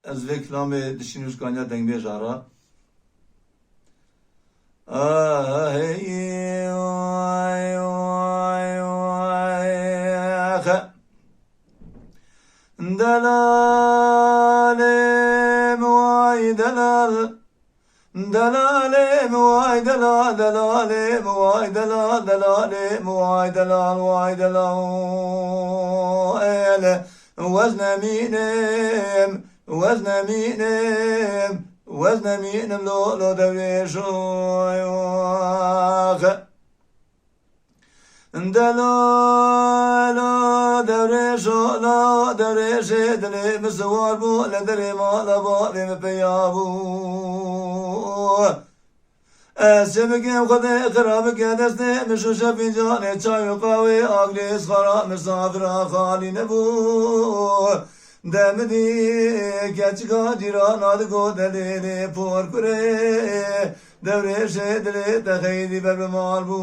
از وی کلام دشینوش کانیا دنگ بیجارا دلال موای دلال دلال موای دلال دلال موای دلال دلال موای دلال موای دلال وزن مینم وزن مینم وزن مینم لو دوريشويوخ دلال دوريشو لا دوريش دلي مسوار بو لدري مالا بالي مبيابو سبكم خدي خرابك دستي مشوش فنجاني چاي وقاوي اغليس خراب مسافر خالي نبو دمدی کچکا جیران آدگو دلیلی پر کره دورش دلی تخیلی بر مال بو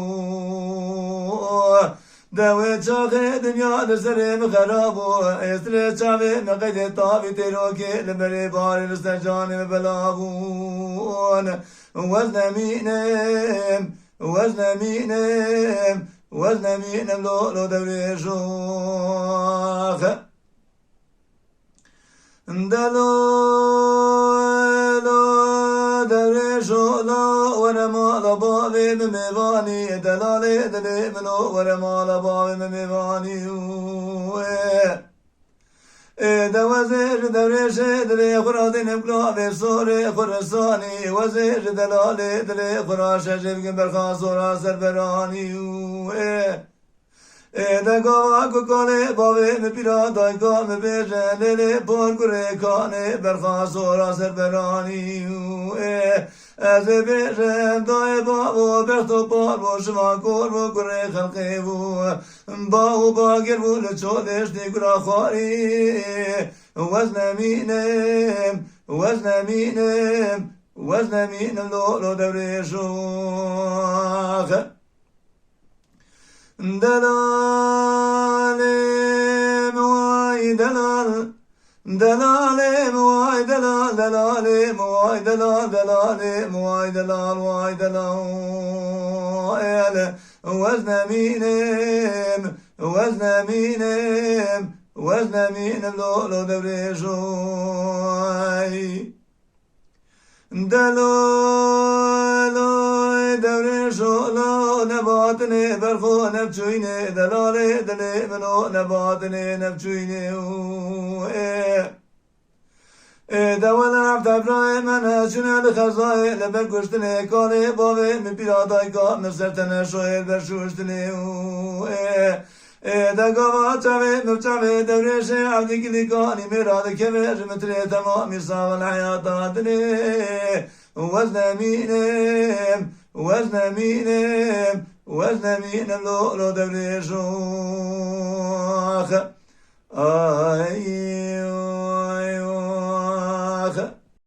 دوی چاقه دنیا نسرم خرابو استر چاوه مقید تاوی تیرو که لبری باری نستر جانم بلابون وزن مینم وزن مینم وزن مینم لولو دورشوخ دلالو درشو لا ورمال بابي مميواني دلالي دلي منو ورمال بابي مميواني دوزير درش دلي خرادي نبلا بسوري خرساني وزير دلالي دلي خراش جيب برخا سورا سربراني دگاه کوکانه باوی مپیرا دایگا مبیجه لیلی پار کره کانه برخواست و راسر برانی از بیجم دای بابو برخت و پار بو شما کور بو کره خلقی بو باو باگر بو لچودش دیگرا خواری وزن مینم وزن مینم وزن مینم لولو دوریشوخ دلال موای دلال دلال موای دلال دلال موای دلال دلال موای دلال موای دلال وزن مینم وزن مینم وزن مینم لولو دوريشوي دلال دوريشو لا نباتني برخو نبچويني دلالي دلي منو نباتني نبچويني دولا عبد ابراهيم انا شنو الخزاي لبر كشتني كالي بابي من بيراداي كا مسرتنا شويل برشوشتني دگاوا چاوي مچاوي دوريش عبد كليكاني مراد كبر متري تمام يساوي الحياة دني وزن مينم وزن مينم وزن مينم لو دوريشوخ